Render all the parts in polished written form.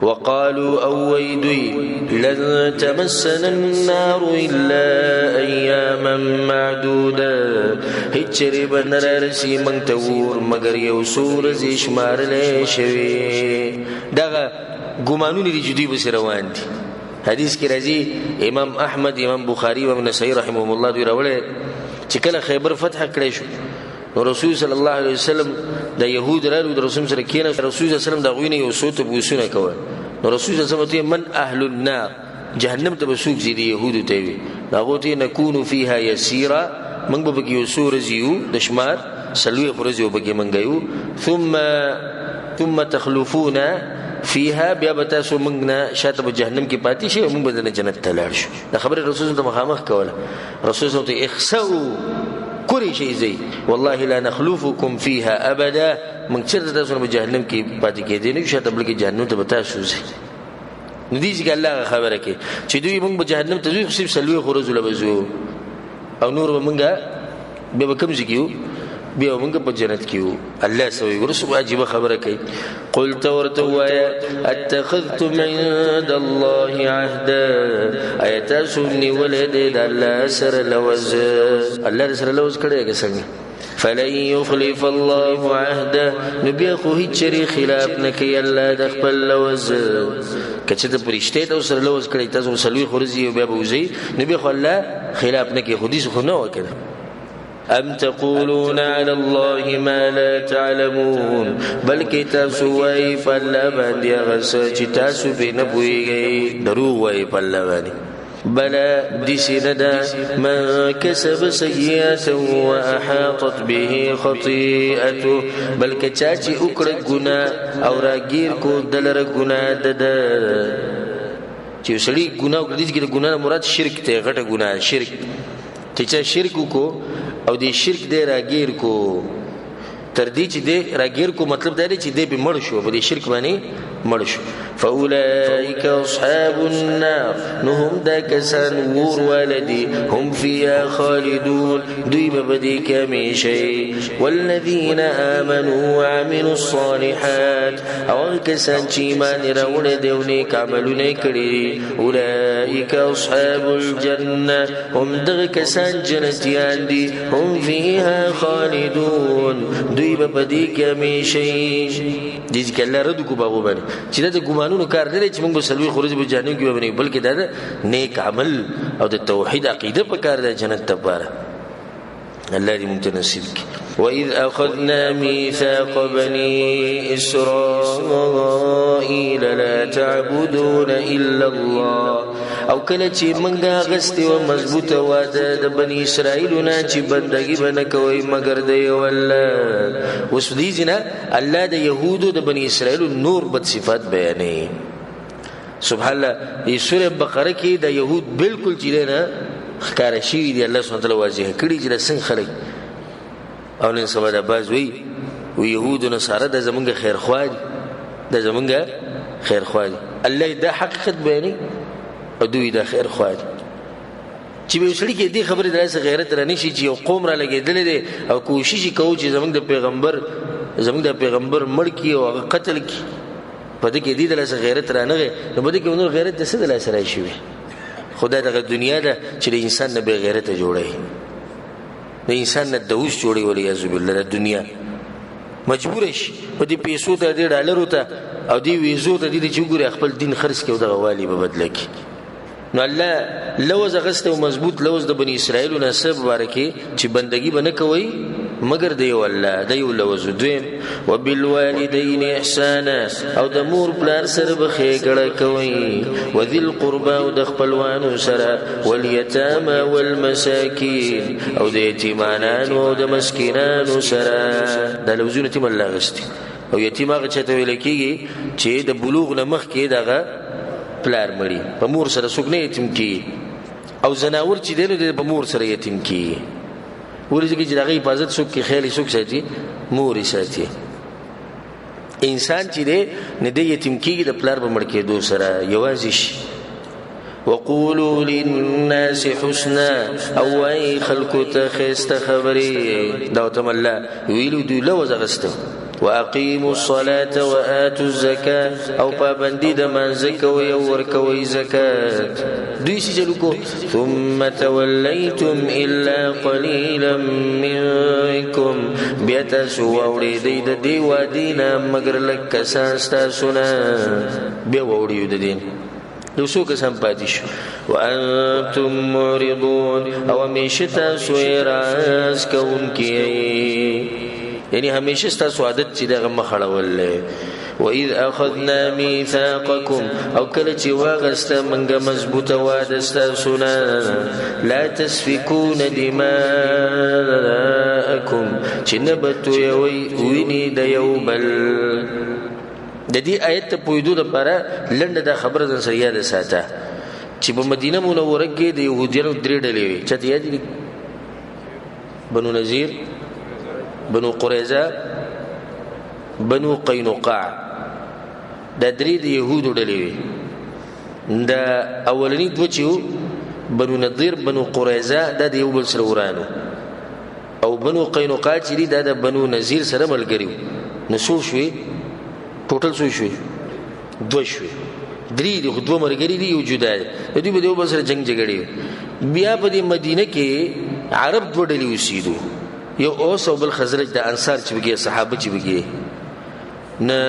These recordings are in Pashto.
وقالوا اويدوي لن تمسنا النار الا اياما معدوده هچری بنرسي من تور مگر یو سور زیش مارله شوی دغه ګمانونه دي جدي بس روان دي. حدیث کې راځي امام احمد امام بخاری امام نسائی رحمهم الله دوی راوړل چې کله خیبر فتح کړی شو نو رسول صلی الله علیه وسلم د يهود رالو د رسول سره کېنه رسول صلی الله علیه وسلم د غوینه یو صوت بوسونه کوي نو رسول صلی الله علیه وسلم من اهل النار جهنم ته بسوق زی دی يهود ته وي داغه ته نكون فيها يسيرا من به کې یو سور زیو د شمار سلوي پرزیو به کې منګیو ثم تخلفون فيها بیا بتاسو منګنا شاته جهنم کې پاتې شي موږ به جنت ته لاړ شو د خبره رسول ته مخامخ کوله رسول صلی الله علیه وسلم اخسؤوا كل شيء زي والله لا نخلفكم فيها ابدا من چرته تاسو په جهنم کې پاتې کېدئ نه شاته بلکې جهنم ته بتاسو زي ندیږي الله خبره کې چې دوی موږ په جهنم ته ځو خصيب سلوي خروج لبزو او نور موږ به کوم ځکیو بیا موږ په جنت کېو الله سوي ورسو واجب خبره کوي قلت ورتوايا اتخذتم عند الله عهدا ايتاسوني ولد الله سر لوز الله سر لوز کړه څنګه فلن يخلف الله عهدا نبي خو هیڅ خلاف نکي الله د خپل لوز کچې ته پرشته ته سر لوز کړي تاسو سلوي خورزي بیا بوزي نبي خو الله خلاف نکي خو دې خو نه وکړه ام تقولون على الله ما لا تعلمون بلکې تاسو وایي په الله باندې هغه څه چې تاسو به نه پوهیږئ دروغ وایي په الله باندې بلى دسندا ما كسب سيئة وأحاطت به خطيئته بلکې چا چې وکړ ګناه او راګیر کو دلر ګناه دده چې سړي ګناه وکړي چې ګناه مراد شرک ته غټه ګناه شرک چې شرک کو او دې شرک دې راګیر کو تر دې چې دې راګیر کو مطلب دا دی چې دې به مړ شو په دې شرک باندې مړ شو فاولئک اصحاب النار نهم دا کسان ور ولدي هم فيها خالدون دوی به دې کې همیشه والذین آمنوا وعملوا الصالحات او کسان چې ایمان راوړل دي او نیک عملونه کړی اولئک اصحاب الجنه هم دغه کسان جنتیان دي هم فيها خالدون دوی به دې کې همیشه دې کله رد کو باغ باندې چې د ګمانونو کار دی چې موږ سلوي خروج به جهنم کې باندې بلکې دا نیک عمل او د توحید عقیده په کار دی جنت ته پاره الله دې موږ ته نصیب کړي وَإِذْ أَخَذْنَا مِيثَاقَ بَنِي إِسْرَائِيلَ لَا تَعْبُدُونَ إِلَّا اللَّهَ او کله چې منګه غستې او مضبوطه واده د بنی اسرائیل نه چې بندګي بنه کوي مگر دی والله اوس دې جنا الله د يهودو د بنی اسرائیل نور بد صفات بیانې سبحان الله په سوره بقره کې د يهود بالکل چې نه ښکار شي دی الله سبحانه وتعالى واضح کړی چې څنګه خلک او نن سبا د باز وی يهود او نصارا د زمونږ خیر خوا دي د زمونږ خیر خوا دي الله دا حقیقت بیانې او دوی د خیر خوا دي چې به وسړي کې دې خبره دراسه غیرت رانی شي چې یو قوم را لګیدل دي او کوشش کوي چې زمونږ د پیغمبر مړ کی او قتل کی پدې کې دې دراسه غیرت رانغه نو بده کې نور غیرت د څه د لاسه راشي خدای دغه دنیا ده چې د انسان نه به غیرت جوړي د انسان نه دوش جوړي ولې عزب الله د دنیا مجبور شي په دې پیسو ته د ډالرو ته او دی ویزو ته دې چې ګوري خپل دین خرڅ کوي دغه والی به بدل کی نو الله لوز غسته او مضبوط لوز د بنی اسرائیل نسب بارکه چې بندگی بنه کوي مگر دی والله دی لوز دویم وبالوالدین احسانا او د مور پلار سره بخې ګړه کوي وذل قربا او د خپلوانو سره والیتاما والمساکین او د یتیمانانو او د مسکینانو سره د لوزونه تیم الله غسته او یتیم هغه چته ویل کیږي چې د بلوغ نه مخ کې دغه پلار مړي په مور سره څوک نه یتیم کی او زناور چې دینو د مور سره یتیم کی ورته کې چې دغه حفاظت څوک کې خیالي څوک ساتي مور ساتي انسان چې نه د یتیم کیږي د پلار په مړ کې دو سره یوازې شي وقولوا للناس حسنا او اي خلق ته خسته خبري دا تم الله ویلو دی لو زغسته واقیموا الصلاة وآتوا الزکاة او پابندی د مانځه کوئ او ورکوئ زکات. دوی چې چلو کو ثم تولیتم الا قلیلا منکم بیا تاسو واوړېدئ د دې وادي نه مګر لږ کسان ستاسو نه بیا واوړئ د دین لو څو کسان پاتې شو. وانتم معرضون او همیشه تاسو اعراض کوونکي یعنی همیشه ستاسو عادت چې دغه مخړول دی. وَإِذْ أَخَذْنَا مِيثَاقَكُمْ او کله چې واغسته منګه مضبوطه واده ستاسو نه لا تسفكون دماءكم چې نه به تویوئ وینې د یو بل. د دې آیت ته پوهېدو دپاره لنډه دا خبره ځان سره یاده ساته چې په مدینه منوره کې د یهودیانو درې ډلې وې. چاته یاد دي؟ بنو نذیر، بنو قریظه، بنو قینقاع. دا درې د یهودو ډلې وې. دا اولنی دوه چې وو بنو نذیر، بنو قریظه، دا د یو بل سره ورانو، او بنو قینقاع چې دي دا د بنو نذیر سره ملګري وو. نو څو شوې؟ ټوټل څو شوې؟ دوه شوې. درې دي خو دوه ملګري دي، یو جدا دی. دوی به د یو بل سره جنګ جګړې. بیا په دې مدینه کې عرب دوه ډلې اوسېدو، یو اوس او بل خزرج، د انصار چې بګي صحابه چې بګي. نه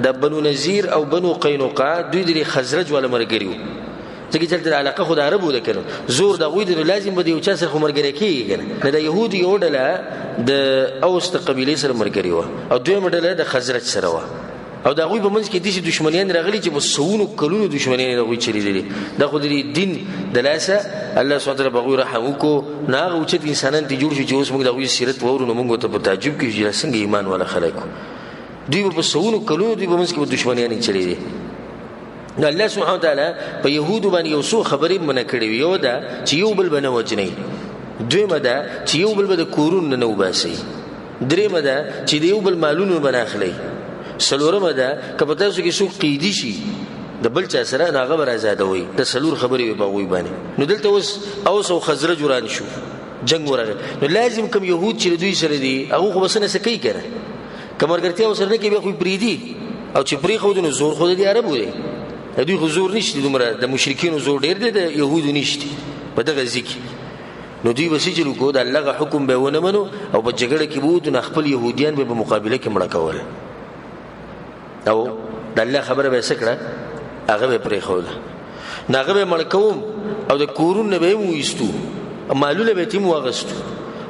د بنو نذیر او بنو قینقاع دوی د خزرج ولا مرګري وو، ځکه چې د علاقه خو د عربو ده کنه، زور د غوی د لازم به یو چا سره خو مرګري کیږي کنه. نه د يهود یو ډله د اوس د قبيله سره مرګري وو، او دوی ډله د خزرج سره وو، او دا غوی په منځ کې د دشمنیان راغلي چې په سونو کلونو دشمنیان د غوی چلی دي. دا خو د دین د لاسه الله سبحانه وتعالى بغوی رحم وکړو. نه هغه چې انسانان ته جوړ شي چې اوس موږ د غوی سیرت وورو، نو موږ ته په تعجب کې چې څنګه ایمان ولا خلکو دوی په سونو کلونو دوی په منځ کې دشمنیان چلی دي. نو الله سبحانه وتعالى په يهودو باندې یو څو خبرې منع کړې. یو دا چې یو بل بنه وجنې، دویمه دا چې یو بل به د کورونو نه وباسي، دریمه دا چې د یو بل مالونو بناخلي، سلورمه ده که په تاسو کې څوک قیدي شي د بل چا سره هغه به آزادوي. د سلور خبرې به هغوی باندې. نو دلته اوس او خزرج وران شو، جنګ ورغی. نو لازم کوم یهود چې دوی سره دي هغه خو بس نه څه کوي کنه، که ملګرتیا ورسره نه کوي بیا خو پرېږدي. او چې پرېښودو نو زور خو د عربو دی، د دوی خو زور نشته دومره، د مشرکینو زور ډېر دی، د یهودو نشته په دغه ځای کې. نو دوی به څه چلو کو، د الله حکم به ونه منو او په جګړه کې به وو، نو خپل یهودیان به په مقابله کې مړه کول، او د الله خبره به سکړه هغه به پرېښوله، نو هغه به مړ کوم او د کورونه به یې وایستو، مالونه به یې تیم واغستو.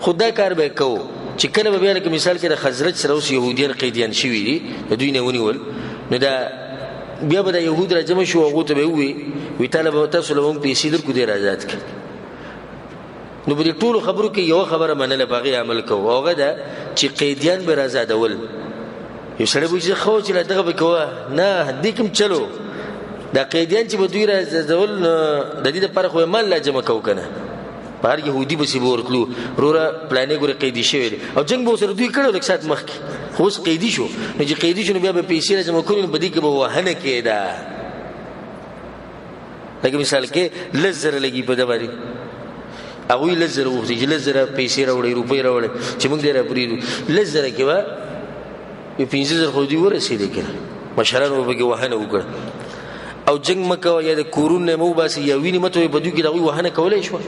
خو دا کار به یې کوو چې کله به بیا لکه مثال کې د خزرج سره اوس یهودیان قیدیان شوي دي، د دوی نه ونیول، نو دا بیا به د یهود را جمع شو، هغو ته به یې ووایي تاسو له موږ پیسې درکړو ډېر آزاد کړي. نو په دې ټولو خبرو کې یوه خبره منله، په هغې عمل کوو، او هغه ده چې قیدیان به رازادول. یو سړی به چې خو چې دغه به کوه، نه دې کوم چلو، دا قیدیان چې به دوی رازادول د دې دپاره خو مال لا جمع کوو که نه، په هر یهودي پسې به ورتلو، وروره پلانې ګورې قیدي شوی دی، او جنګ به ورسره دوی کړی لږ ساعت مخکې، خو اوس قیدي شو. نو چې قیدي شو نو بیا به پیسې را جمع کړي، نو په دې کې به وهنه کېده. لکه مثال کې 10,000 لګي په ده باندې، هغوی 10,000 غوښتي چې 10,000 پیسې راوړئ، روپۍ راوړئ چې موږ دې را پرېږدو. 10,000 کې به یو 15,000 خو دوی ورسېدې که نه، مشرانو به پکې وهنه وکړه. او جنګ مه کوه، یا د کورونه مه وباسئ، یا وینې مه تویئ، په دوی کې د هغوی وهنه کولی شوه؟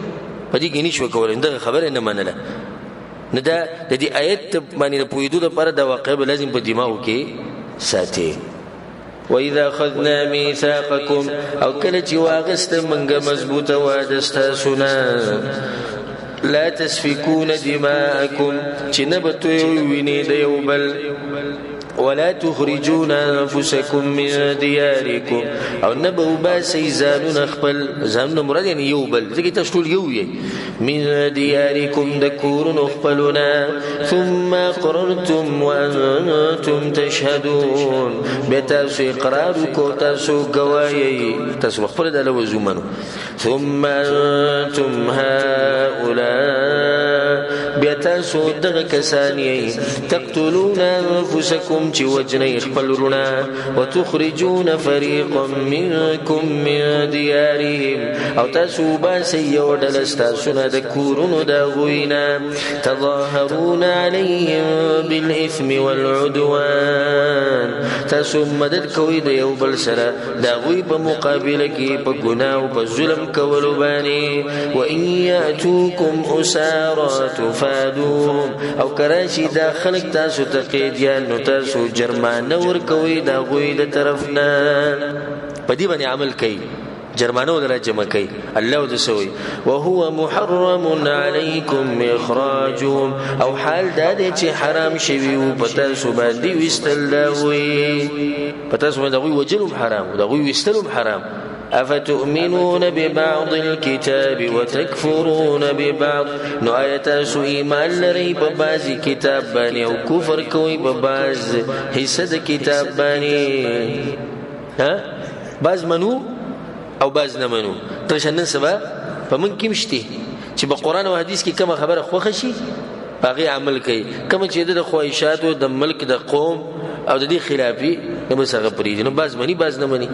په دې کې نه شوه کولی، دغه خبره نه منله. نو دا د دې آیت باندې د پوهېدو لپاره دا واقعه به لازم په دماغو کې ساتئ. وَإِذَا أَخَذْنَا مِيثَاقَكُمْ او کله چې واغسته منګه مضبوطه واده ستاسو نه لا تسفكون دماءكم چې نه به تویوئ وینې د یو بل ولا تخرجون انفسكم من دياركم او نه به وباسئ ځانونه خپل، ځانونه مراد یعنې یو بل، ځکه تاسو ټول یو یئ، من دياركم د کورونو خپلونه، ثم اقررتم وانتم تشهدون بیا تاسو اقرار وکړو، تاسو ګوایئ، تاسو خپله د لوز ومنو. ثم انتم هؤلاء بیا تاسو دغه کسان یې تقتلون انفسکم چې وجنئ خپل وروڼه وتخرجون فريقا منكم من ديارهم او تاسو باسئ یو ډله ستاسو نه د کورونو د هغوی نه تظاهرون عليهم بالإثم والعدوان تاسو مدد کوئ د یو بل سره د هغوی په مقابله کې په ګناه او په ظلم کولو باندې وإن يأتوكم أسارى تفادوهم او کراشي دا خلق تاسو ته قیدیان نو تاسو جرمانه ورکوئ د هغوی د طرف نه په دې باندې عمل کوي جرمانه ودرا جمع کوي الله ودسوي وهو محرم عليكم اخراجهم او حال دا دي چې حرام شوی او پتا سو باندې وستل وي پتا سو باندې وجلهم حرام او دا وستلهم حرام افتؤمنون ببعض الكتاب وتكفرون ببعض نو آیت سو ایمان لري په بعضی کتاب باندې او کفر کوي په بعض حصہ د کتاب باندې ها بعض منو او باز نه منو ترشنن سبا په من کې مشتي چې په قران او حديث کې کوم خبره خوښ شي باغي عمل کوي کوم چې د خواهشات او د ملک د قوم او د دې خلافي کوم څنګه پریږي نو باز مني باز نه مني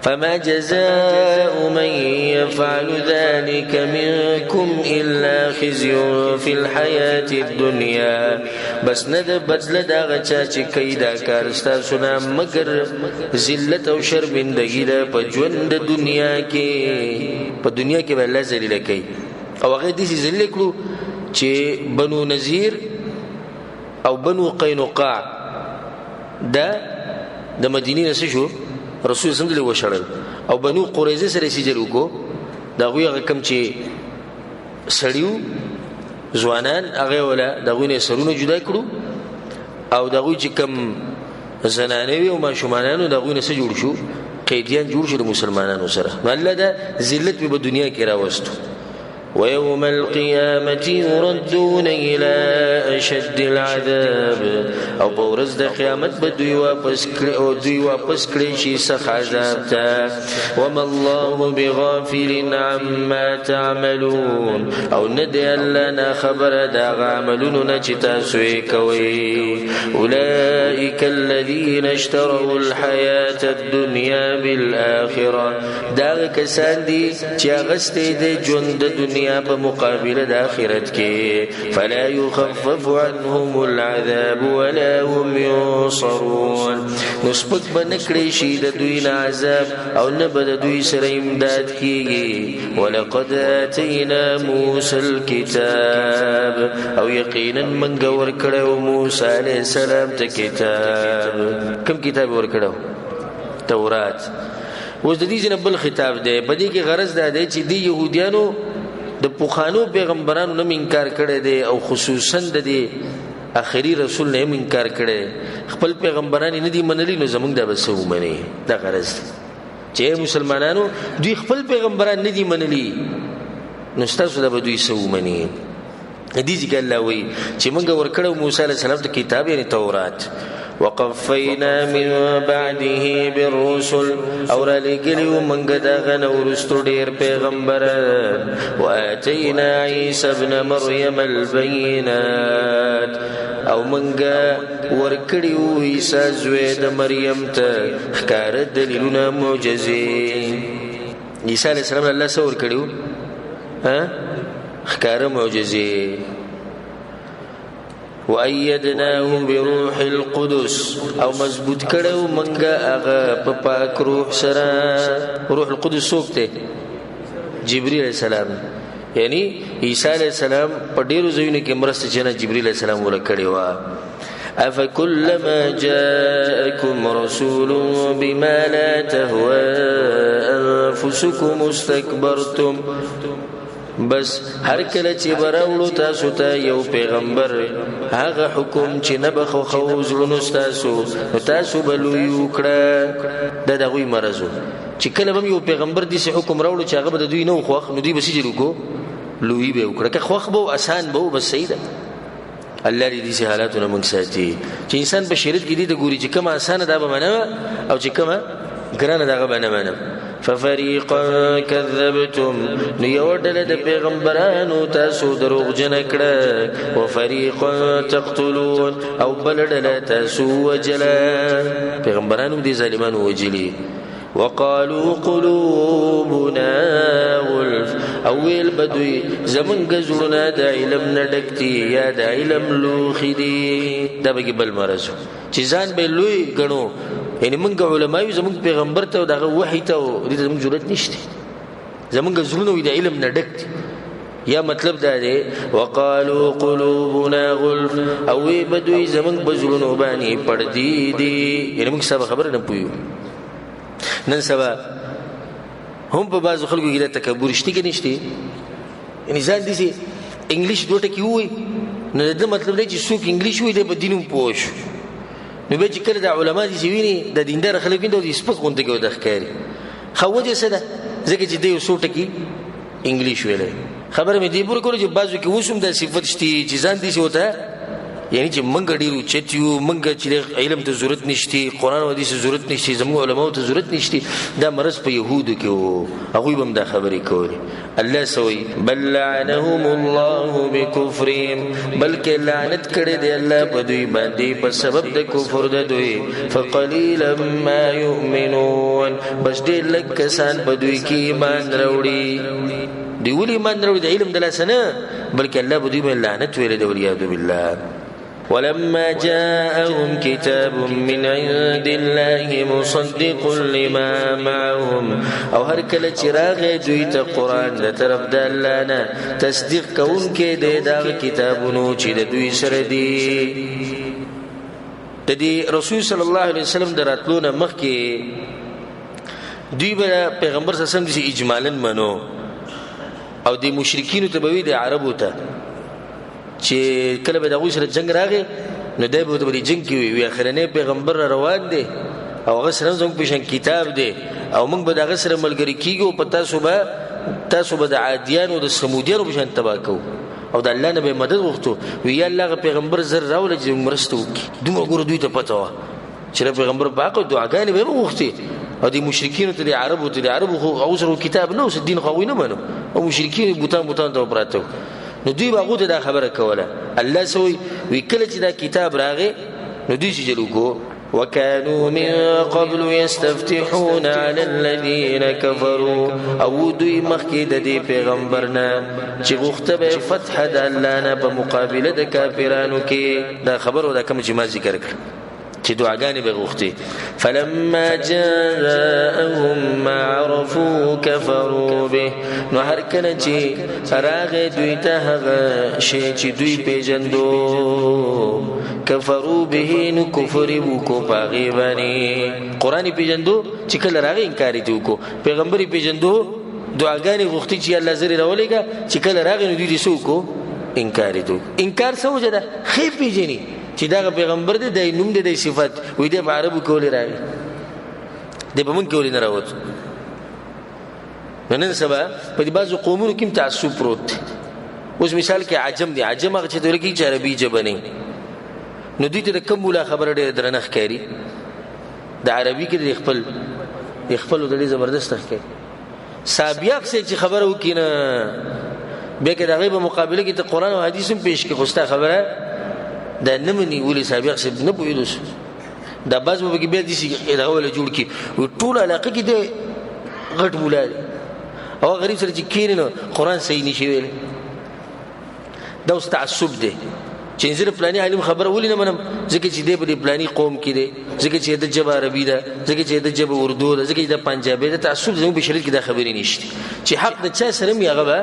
فما جزاء من يفعل ذلك منكم إلا خزي في الحياة الدنيا بس ند بدل دا غچا چې کیدا کار ستاسو نه مگر ذلت او شرمندگی ده په ژوند د دنیا کې په دنیا کې الله ذلیل کوي او هغه دې ذلیل کړو چې بنو نذیر او بنو قینقاع دا د مدینې نه شو رسول صلی الله علیه وسلم او بنو قریظه سره سجل وکړو دا غوی کم چې سړیو ځوانان هغه ولا دا غوی سرونه جدا کړو او دا غوی چې کم زنانوي او ماشومانانو دا غوی سره جوړ شو قیدیان جوړ شو د مسلمانانو سره الله دا ذلت په دنیا کې راوستو ويوم القيامة يردون إلى أشد العذاب او بورز د قیامت به دوی واپس کړي شي سخت عذاب ته وما الله بغافل عما تعملون او ندي الله نه خبر دا عملونو نه چې تاسو یې کوي اولئک الذين اشتروا الحياة الدنيا بالآخرة دا کسان دي چې غستې د ژوند د دنیا په مقابله د آخرت کې فلا يخفف عنهم العذاب ولا هم ينصرون نسبت بنکړي شي د دوی نه عذاب او نه بد دوی سره امداد کیږي ولقد اتینا موسی الكتاب او یقینا من ور کړو موسی علیہ السلام ته کتاب کوم کتاب ور کړو تورات وز د دې جن بل خطاب دی په دې کې غرض دا دی چې دی يهوديانو د پوخانو پیغمبرانو نه انکار کړي دي او خصوصا د دې اخري رسول نه انکار کړي خپل پیغمبران نه دي منلي نو زمونږ د بسو مني دا غرض چې مسلمانانو دوی خپل پیغمبران نه دي منلي نو تاسو د دوی سو مني دې ځکه الله وی چې موږ ورکړو موسی عليه السلام ته کتاب یعنی تورات وقفینا من بعده بالرسل اور لګلیو منګ دا غنورستو ډیر پیغمبران واتینا عیسی ابن مریم البینات او منګ ورکړیو عیسی زوی د مریم ته ښکار دلیلونه معجزې عیسی علیہ السلام الله سره ورکړیو ښکار معجزې وَأَيَّدْنَاهُ بِرُوحِ الْقُدُسِ او مضبوط کړو منګه هغه په پاک روح سره روح القدس سوکته جبرئیل علیہ السلام یعنی عیسی علیہ السلام په ډیرو ځایونو کې مرسته چې جبرئیل علیہ السلام ورکړی و افکلما جاءکم رسول بما لا تهوى انفسکم استكبرتم بس هر کله چې براوړو تاسو ته یو پیغمبر هغه حکم چې نه بخو خو زړونو تاسو بلوي وکړه د دغوی مرزو چې کله به یو پیغمبر دې حکم راوړو چې هغه د دوی نو خوخ نو دوی به سجلو کو لوی به وکړه که خوخ به آسان به بس سیده الله دې سي حالاتونه موږ ساتي چې انسان په شریعت کې دې د ګوري چې کوم آسان ده به منه او چې کوم ګرانه ده به نه منه ففريقا كذبتم نيودل د پیغمبرانو تاسو دروغ جن کړه وفريقا تقتلون او بلدل تاسو وجلا پیغمبرانو دي ظالمانو وجلي وقالوا قلوبنا غلف اول بدوي زمن غزرنا د علم نډکتی یا د علم لوخي دي دا به بل مرزو چې ځان به لوی غنو یعنی موږ علماء زموږ پیغمبر ته دغه وحی ته دې زموږ ضرورت نشته زموږ زړونه د علم نډکتی یا مطلب دا دی وقالوا قلوبنا غلف او بدوي زمن بزړونو باندې پړدي دي یعنی موږ سبا خبر نه پویو نن سبا هم په بعض خلکو کې د تکبر شته کې نشته یعنی ځان دي سي انګلیش دوټه کې وای نو دا مطلب دی چې څوک انګلیش وای د بدینو پوښ نو به چې کله د علما دي چې ویني د دیندار خلکو د سپک غونډه کې د ښکاری خوجه سره ځکه چې دی وسوټه کې انګلیش ویلې خبر مې دی پور کولو چې بعضو کې وسوم د صفت شتي چې ځان دي وته یعنی چې منګ ډیرو چتیو منګ چې علم ته ضرورت نشتی قران او حدیث ضرورت نشتی زموږ علماء ته ضرورت نشتی دا مرز په يهودو کې وو هغه هم دا خبرې کوي الله سوي بل لعنهم الله بكفرهم بلکې لعنت کړي دی الله په دوی باندې په سبب د کفر د دوی فقليلا ما يؤمنون بس دې لک کسان په دوی کې ایمان راوړي دی ولي ایمان راوړي د علم د لاسنه بلکې الله په دوی باندې لعنت ویل دی ولياذ بالله ولما جاءهم كتاب من عند الله مصدق لما معهم او هر کله چراغ دوی ته قران د طرف د الله نه تصدیق کوونکې د دا کتابونو چې د دوی سره دي د دې رسول صلی الله علیه وسلم دراتلونه مخکې دوی به پیغمبر صلی الله علیه وسلم اجمالاً منو او د مشرکین ته به د عربو ته چې کله به دغه سره جنگ راغی نو دای په دې جنگ کې وی اخرنه پیغمبر روان دي او هغه سره زموږ په کتاب دی او موږ به دغه سره ملګری کیږو پتا تاسو به د عادیانو د سمودیانو په شان تبا کو او د الله نه به مدد وغوښتو وی الله پیغمبر زر راول چې مرسته وکي دوه ګور دوی ته پتا و چې پیغمبر پاک دعاګانې به وغوښتي او د مشرکین ته د عربو خو او سره کتاب نو دین خو نه منو او مشرکین بوتان ته پراته نو دوی باغو ته دا خبره کوله الله سوی وی کله چې دا کتاب راغی نو دوی چې جلوکو وكانوا من قبل يستفتحون على الذين كفروا او دوی مخکې د دې پیغمبرنا چې غوښته به فتح د الله نه په مقابله د کافرانو کې دا خبره دا کوم چې ما ذکر کړ چې دعاګانې به غوښتي فلما جاءهم ما عرفوا كفروا به نو هر کله چې راغې دوی ته هغه شی چې دوی پیژندو کفروا به نو کفر وکړو پاغي باندې قرآن پیژندو چې کله راغې انکار یې وکړو پیغمبري پیژندو دعاګانې غوښتي چې الله زری راولېګا چې کله راغې نو دوی دې سوکو انکار یې وکړو انکار څه وجه ده خې پیژني چې دا پیغمبر دی د نوم دی د صفات وې د عربو کولې راغی د بمون کولې نه راوت نن سبا په دې بعضو قومونو کې تعصب پروت اوس مثال کې عجم دی عجم هغه چې دوی کې عربي ژبه نه نو دوی ته کوم ولا خبره ډېر درنه ښکاری د عربي کې خپل د زبردست ښکاری سابق سے چې خبره وکینه به کې د غیب مقابله کې ته قران او حدیث هم پیش کې خوسته خبره دا نمنې ولې سابق سے نه پوهیدوس دا باز به کې به دي چې دا ولا جوړ کی ټول علاقه کې د غټ مولا او غریب سره چې کینې نو قران صحیح نشي ویل دا اوس تعصب دی چې زه پلاني عالم خبره ولې نه منم ځکه چې د پلاني قوم کې دی ځکه چې د جبه عربي ده ځکه چې د جبه اردو ده ځکه چې د پنجابي ده تعصب زموږ په شریعت کې دا خبرې نشته چې حق د چا سره میغه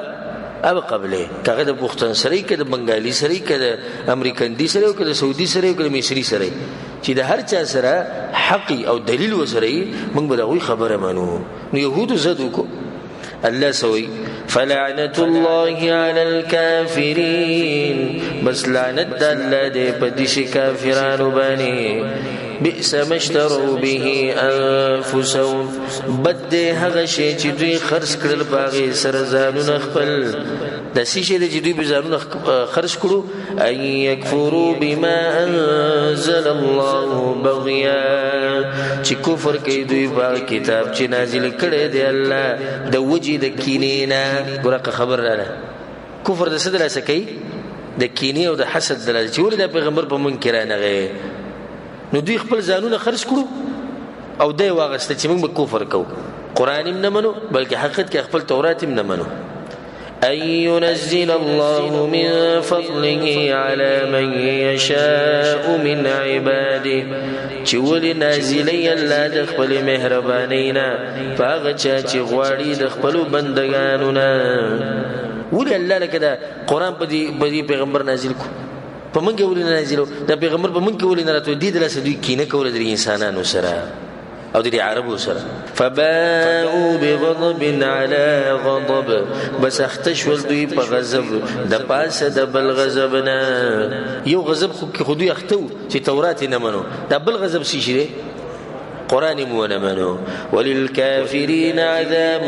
اب قبله کغه د پښتون سره کې د بنگالي سره کې د امریکن دي سره کې د سعودي سره کې د مصري سره چې د هر چا سره حق او دلیل وسره موږ به دا خبره مانو نو يهود زدو کو الله سوي فلعنت الله على الكافرين بس لعنت الله دې په دې کافرانو باندې بئس ما اشتروا به انفسهم بد هغه شی چې دوی خرڅ کړل باغې سره ځانونه خپل د سیشه د جدي بزانونه خرج کړو ان یکفروا بما انزل الله بغیا چې کفر کوي دوی په کتاب چې نازل کړي دی الله د وجې د کینینا ګورقه خبر رااله کفر د صدر اسکی د کینې او د حسد دلته چې ولې د پیغمبر په منکرانه غي نو دوی خپل ځانونه خرج کړو او دوی واغسته چې موږ به کفر کوو قران هم نه منو بلکې حقیقت کې خپل تورات هم نه منو أن ينزل الله من فضله على من يشاء من عباده چول نازلی الله د خپل مهربانینا پاغه چې غواړي د خپل بندگانو نه ولې الله لکه دا قران په دې پیغمبر نازل کو په منګه ولې نازلو دا پیغمبر په منګه ولې نه راته دي دلته دوی کینه کول د انسانانو سره او د عربو سره فباءوا بغضب على غضب بس اختشول دوی په غضب د پاسه د بل غضبنا یو غضب خو دوی اختو چې تورات نه منو دا بل غضب شي قرآن مونمنو وللكافرين عذاب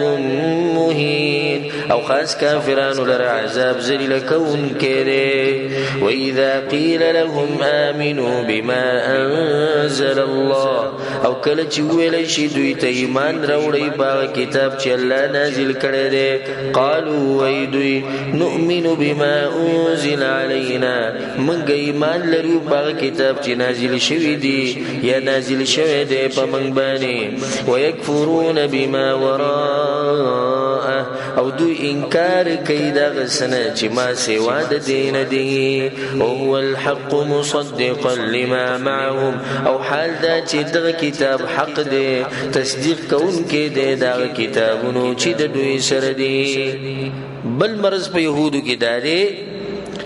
مهين او خاص كافران لرى عذاب ذليل كون كده وإذا قيل لهم آمنوا بما أنزل الله او کله چې ویل شي دوی ته ایمان راوړی په کتاب چې الله نازل کړی دی قالوا ويدوی نؤمن بما أنزل علينا من ایمان لرو په کتاب چې نازل شوی دی یا نازل شوی دی من باني ويكفرون بما وراءه او دو انکار کوي دا غسنه چې ما سوا د دین دی او هو الحق مصدقا لما معهم او حال دا چې دغه کتاب حق دی تصدیق کوونکی دی دا کتابونو چې د دوی سره دی بل مرز په يهودو کې داري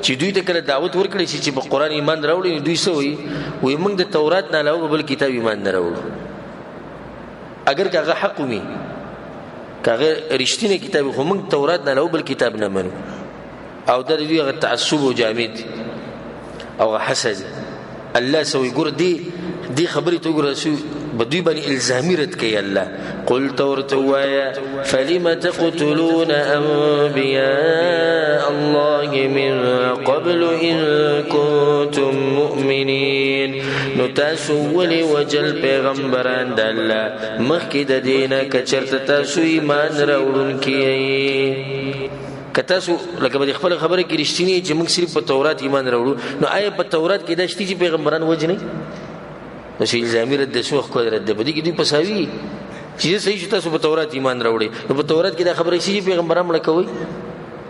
چې دوی ته کله دعوت ورکړي چې په قران ایمان راوړي دوی سوې وي موږ د تورات نه علاوه بل کتاب ایمان نه راوړو اگر کاغه حق وي کاغه رښتینی کتاب خو موږ تورات نه علاوه بل کتاب نه منو او د دوی غ تعصب او جامد او حسد الله سوې ګور دی خبرې ته ګور رسول بدوی باندې الزامي رد کوي الله قل تورتوایا فلم تقتلون انبياء الله من قبل ان كنتم مؤمنين نو تاسو ولي وجل پیغمبران د الله مخکې د دینه کچرته تاسو ایمان راوړونکي کتاسو لکه به خپل خبره کې رښتینی چې موږ صرف په تورات ایمان راوړو نو آیا په تورات کې د شتي چې پیغمبران وجني نو شي الزامي رد شو خو رد بدی کې دوی پساوي چې صحیح شته سو په تورات ایمان راوړي نو په تورات کې دا خبره شي پیغمبران مړ کوي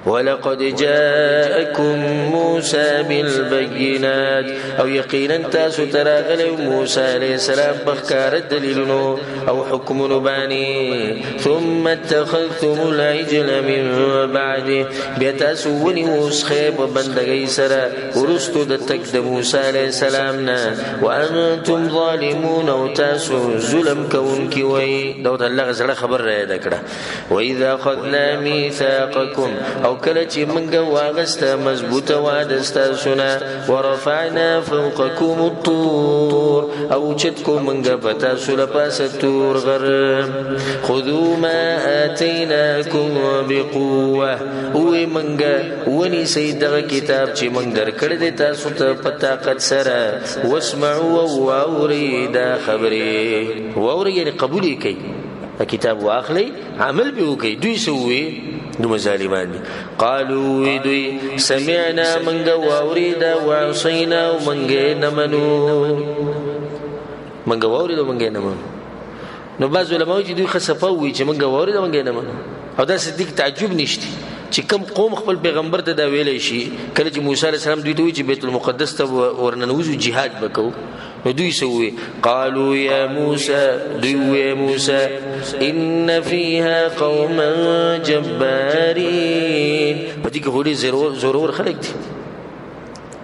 ولقد جاءكم موسى بالبينات او يقينا تاسو تراغل موسى عليه السلام بخكار الدليلونو او حكم نباني ثم اتخذتم العجل من بعده بيتاسوني وسخيب بندگي سرا ورستو دتك موسى عليه السلام وانتم ظالمون او تاسو ظلم كونكي وي دوت الله غزړه خبر را ده کړه واذا اخذنا ميثاقكم او کله چې موږ واغسته مضبوطه وعده ستاسو ورفعنا فوقكم الطور او چتکو موږ پتا سول پاسه تور غر خذوا ما اتيناكم بقوه او موږ ونی سیدغه کتاب چې موږ درکړی دی تاسو ته په طاقت سره واسمعوا واوريدا خبري واوري یعنی قبول کوي کتاب واخلي عمل به کوي دوی سوي دو ظالمان قالوا دوی سمعنا من واوريدا وعصينا ومن نمنو من واوريدا ومن نمنو نو بعض علماء چې دوی خصفوي چې من واوريدا ومن نمنو او دا صدیق تعجب نشته چې کوم قوم خپل پیغمبر ته دا ویلې شي کله چې موسی عليه السلام دوی ته وی چې بیت المقدس ته ورننوزو jihad وکاو نو دوی سوي قالوا يا موسى دوی موسى ان فيها قوما جبارين بديك هولي زرور خلق دي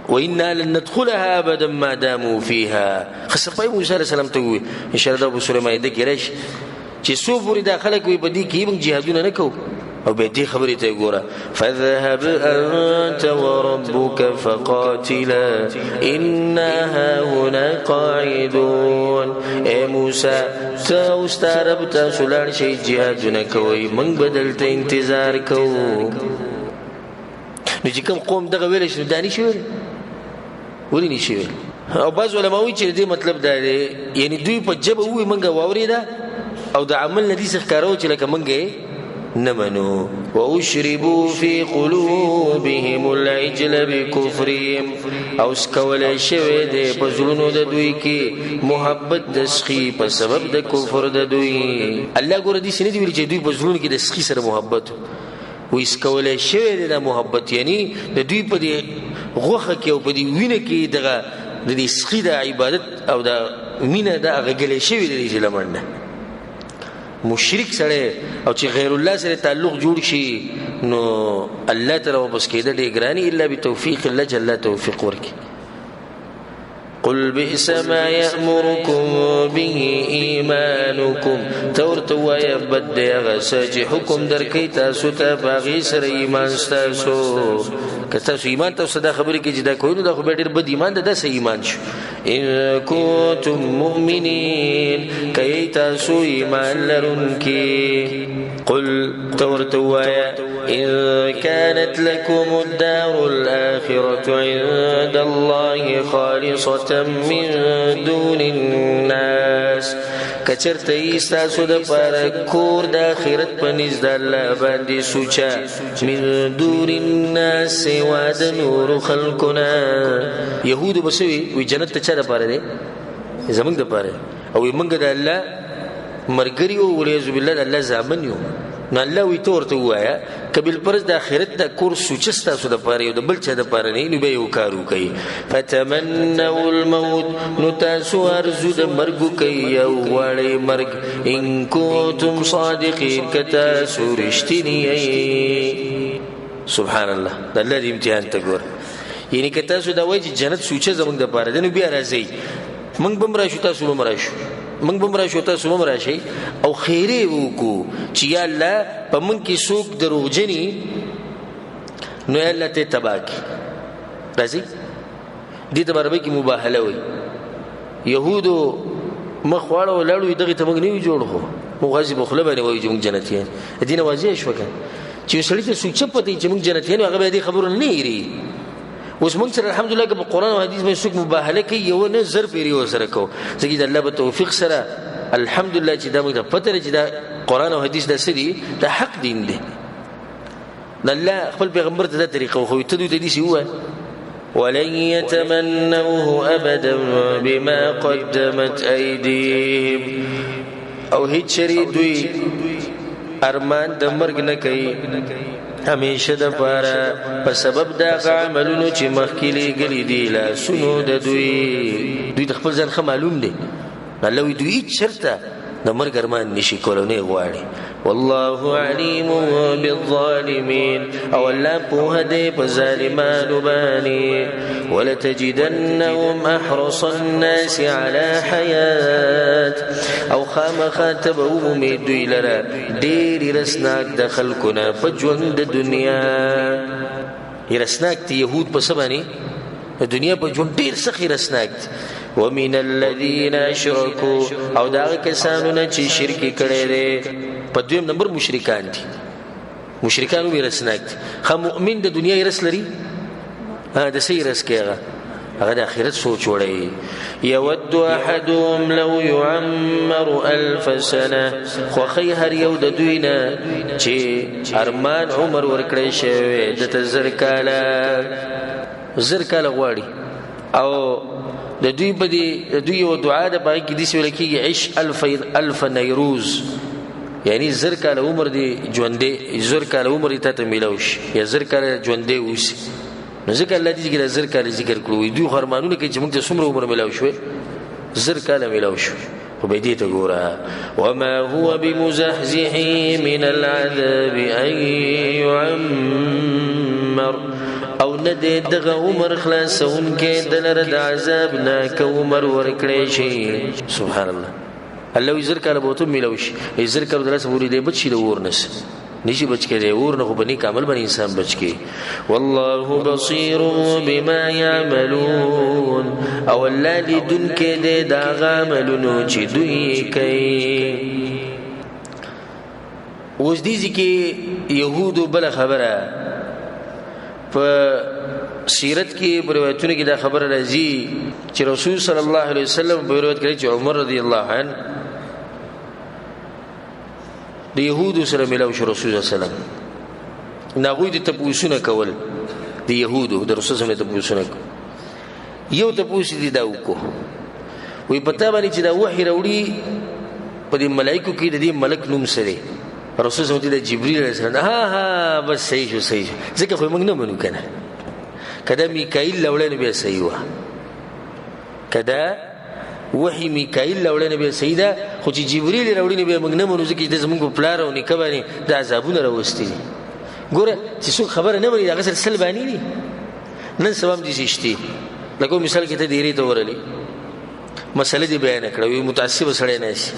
وإنا لن ندخلها ابدا ما داموا فيها خصفای موسی عليه السلام ته وی ان شاء الله ابو سليمان دې کې راشي چې سو پوری داخله کوي بدی کې موږ جهادونه نه کوو او به دې خبرې ته ګوره فذهب انت وربك فقاتلا انها هنا قاعدون اے موسی ته استرب ته سولان شي جهادونه کوي موږ بدلته انتظار کوو نو چې کوم قوم دغه ویل شي دا نشي ویل ولې نشي ویل او بعض علماء وایي چې دې مطلب دا دی یعنی دوی په جبه وي منګه واورېده او د عمل ندي ښکارو چې لکه منګه نه منو واشربوا في قلوبهم العجل بكفرهم او سکول شوی دی په زړونو د دوی کې محبت د سخی په سبب د کفر د دوی الله ګور دي سینې دی ویل چې دوی په زړونو کې د سخی سره محبت وي سکول شوی دی د محبت یعنی د دوی په دی غوخه کې او په دی وینه کې دغه د دې سخی د عبادت او د مینه د غلې شوی دی چې لمنه مشرک سره او چې غیر الله سره تعلق جوړ شي نو الله تعالی واپس کېده دې ګرانی الا بتوفیق الله جل توفیق ورکي قل بئس ما يأمركم به إيمانكم تورتوا يبد غساج حكم دركي تاسو ته باغي سره ایمان تاسو کتاسو ایمان تاسو دا خبرې کې جدا کوي نو دا خو ډېر بد ایمان ده د ایمان شو ان كنتم مؤمنين كي تاسو ایمان لرونکي قل تورتوا إن كانت لكم الدار الآخرة عند الله خالصة من دون الناس کچرته ایستاسو د پاره کور د آخرت په نزد الله باندې سوچا من دون الناس سوا د نور خلقنا يهود بسوي وي جنت ته چا د پاره دي زمونږ د پاره او موږ د الله مرګري او وليذ بالله د الله زامن یو نو الله وی تورته وایا کبل پرز د اخرت د کور سوچستا سو د پاره یو د بل چا د پاره نه نو به یو کارو کوي فتمنوا الموت نو تاسو ارزو د مرګ کوي یو وړي مرګ ان کنتم صادقین کتا سورشتنی سبحان الله د الله دې امتحان ته ګور یعنی کتا سو د وای چې جنت سوچه زمونږ د پاره نو بیا راځي موږ بم را شو تاسو بم را شو من بم را شو تاسو بم را شي او خیره وکړو چې یا الله په من کې څوک دروغجنی نو یا الله ته تباکی راځي دې ته برابر کې مباهله وي يهودو مخواړو لاړو دغه ته موږ نه جوړ خو مغازي بخله باندې وایي چې موږ جنتیان دینه واضح شو کنه چې سړی ته څوک پته چې موږ جنتیان هغه به دې خبرونه نه یری اوس موږ سره الحمدلله په قران او حدیث باندې څوک مباهله کوي یو نه زر پیری وسره کو ځکه الله په توفیق سره الحمدلله چې دا موږ ته پته لري چې دا قران او حدیث د سړي د حق دین دی الله خپل پیغمبر ته د طریقه خو ته دوی دې سی وای ولن يتمنوه ابدا بما قدمت ايديهم او هیڅ شری دوی ارمان د مرګ نه کوي همیشه د پاره په سبب دا عملونو چې مخکلي غلي دي لا سونو د دوی د خپل ځان معلوم دي الله وی دوی چرته د مرګ ارمان نشي کولونه غواړي والله عليم بالظالمين او الله په دې په ظالمانو باندې ولتجدنهم احرص الناس على حياه او خامخاتبهم دوی لره ډېر رسناک د خلقونه په ژوند د دنیا رسناک ته يهود په سبانه د دنیا په ژوند ډېر سخی رسناک ومن الذين اشركوا او دا کسانو نه چې شرک کړي دي په دویم نمبر مشرکان دي مشرکانو به رسناک خو مؤمن د دنیا رس لري دا سي رس کېغه هغه د آخرت سوچ وړي يود احدهم لو يعمر 1000 سنه خو خي هر یو د دوی نه چې ارمان عمر ورکړي شوی د تزر کاله غواړي او د دوی په دې دوی یو دعا ده پای کې دي چې ولکه عيش الف نيروز یعنی زر کاله عمر دی ژوندې زر کاله عمر ته ملوش یا زر کاله ژوندې وسی نو ځکه الله دې کې زر کاله ذکر کړو دوی خرمانونه کې چې موږ ته څومره عمر ملو شو زر کاله ملو شو خو به دې ته ګوره وما هو بمزحزحه من العذاب ان يعمر او نه دغه عمر خلاصون کې دلر د عذاب نه کو عمر ورکړې شي سبحان الله الله یې کاله بوته ملوش یې کاله درسه ورې دې بچی د ورنس نشي بچ کې دی ور نه بني کامل بني انسان بچ کې والله بصير بما يعملون او الله لدن کې دې دا عملونو چې دوی کوي اوس دې کې يهودو بل خبره په سیرت کې روایتونه کې دا خبر راځي چې رسول صلی الله علیه وسلم په روایت کې چې عمر رضی الله عنه د يهودو سره ملاو شو. رسول الله صلی الله علیه وسلم ناغوی د تپوسونه کول د يهودو د رسول الله تپوسونه یو تپوس دي دا وکړو وی پتا باندې چې دا وحی راوړي په دې ملائکو کې د دې ملک نوم سره رسول الله صلی الله علیه وسلم جبرئیل علیه السلام ها بس صحیح شو ځکه خو موږ نه منو کنه کدا میکائیل لوړې نه به صحیح و کدا وحی میکائیل لوړې نه به صحیح ده خو چې جبرئیل راوړي نه به موږ نه منو ځکه د زمونږ پلار او نیکه باندې د عذابونه راوستي ګوره چې څوک خبره نه مني هغه سره سل باندې دي نن سبا دې ششتي لکه مثال کې ته ډیری ته ورلې مسله دې بیان کړو متعصب سره نه شي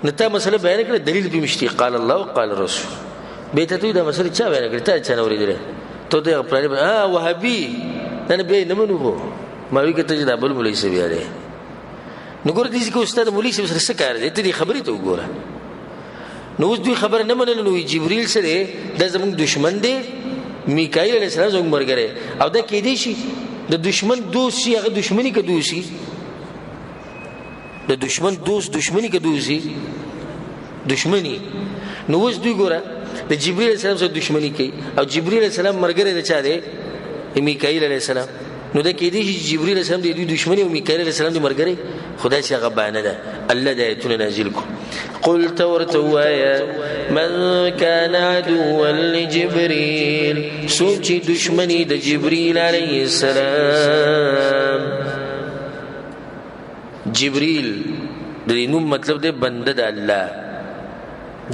نتا مسله بیان کړه دلیل به مشتي قال الله وقال الرسول به ته دا مسله چا بیان کړه ته چا نه ورېدل ته ته خپل وهابي نه به نه منو ما وی کته دا بل مولوی سی بیا ده نو ګور دي چې استاد مولوی سی سره څه کار دي ته خبرې ته وګوره نو اوس دوی خبر نه منل نو جبرئیل سره د زموږ دشمن دی میکائیل علیه السلام زموږ مرګره او دا کې دي شي د دشمن دوست شي هغه دشمنی کې دوسی د دشمن دوست دشمنی کې دوسی دشمنی نو اوس دوی ګوره د جبرئیل علیه السلام سره دشمنی کوي او جبرئیل علیه السلام مرګره د چا دی میکائیل علیه السلام نو دا کې دي چې جبرئیل علیه السلام د دشمنی او میکائیل علیه السلام د مرګره خدای چې هغه بیان ده الله د آیتونه نازل کو قل تورتوایا من كان عدوا لجبريل سوچ دشمنی د جبرئیل علیه السلام جبرئیل د نوم مطلب دی بنده د الله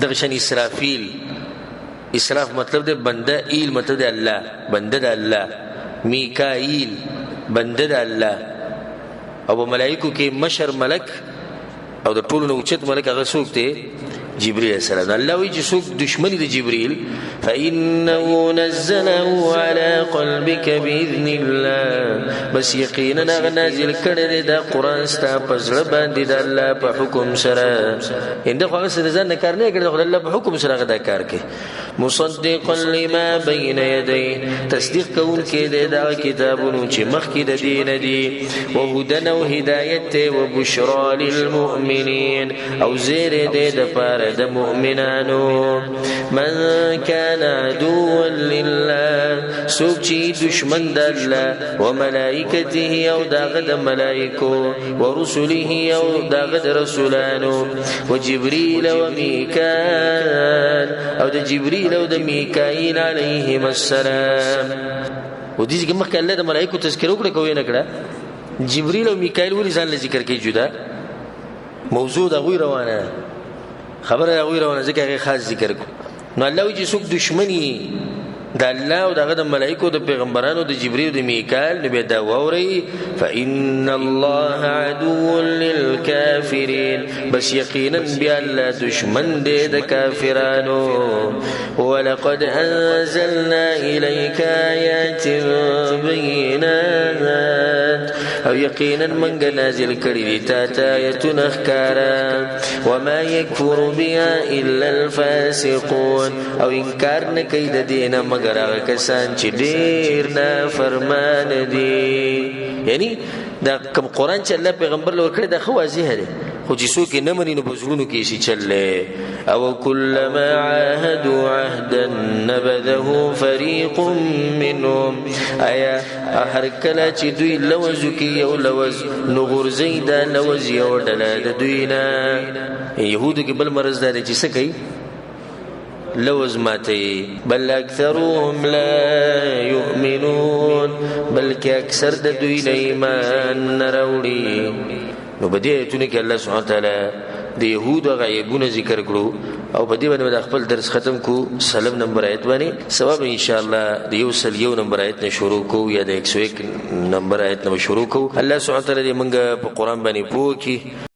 دغشن اسرافیل اسراف مطلب دی بنده ایل مطلب دی الله بنده د الله میکائیل بنده د الله او ملائکو کې مشر ملک او د ټولو نو اوچت ملک هغه څوک دی جبرئیل السلام الله وی چې څوک دشمنی د جبرئیل فإنه نزله على قلبك بإذن الله بس یقینا هغه نازل کړی دا قرآن ستا په زړه باندې د الله په حکم سره انده خو هغه سره ځان نه کار نه کړی خو الله په حکم سره هغه دا کار کوي مصدقا لما بين يديه تصدیق کوونکی دی دا کتابونو چې مخکې د دین دي وهدى او هدایت او بشرا للمؤمنین او زیر دی د پاره د مؤمنانو من كان عدوا لله سوک چی دشمن د الله وملائکته او داغه د ملائکو ورسله او داغه د رسولانو وجبريل وميكائيل او د جبريل او د میکائیل علیهم السلام و دې چې مخکې الله د ملائکو تذکر وکړه کوی نه کړه جبريل او میکائیل ولې ځان ذکر کوي جدا موضوع دا غوی روانه خبره غوی روانه ځکه هغه خاص ذکر کو نو الله وی چې څوک دشمنی د الله او دغه د ملائکو د پیغمبرانو د جبرئیل او د میکائیل نبی دا ووري فإن الله عدو للكافرين بس یقینا بیا الله دشمن دی د کافرانو ولقد انزلنا اليك آيات بينات او یقینا منګ نازل کړی دي تا آیتونه ښکارا وما يكفر بها الا الفاسقون او انکار نه کوي د دینه مگر هغه کسان چې ډیر نه فرمان دي یعنی دا کوم قران چې الله پیغمبر لور کړی دا خو واضح دی خو چې څوک نه مني نو بزړونو کې شي چلې او كلما عاهدوا عهدا نبذه فريق منهم ایا هر کله چې دوی لوز کې یو لوز نو غرزي دا لوز یو ډله د دوی نه يهودو کې بل مرز دا چې څه کوي لوز ماتي بل اکثرهم لا يؤمنون بلکې اکثر د دوی نه ایمان نه راوړي نو په دې ایتونه کې الله سبحانه وتعالی د يهودو غیبونه ذکر کړو او په دې باندې خپل درس ختم کو سلام نمبر آیت باندې سبب ان شاء الله د یو سل یو نمبر آیت نه شروع کو یا د 101 نمبر آیت نه شروع کو الله سبحانه وتعالی دې موږ په قران باندې پوه کړي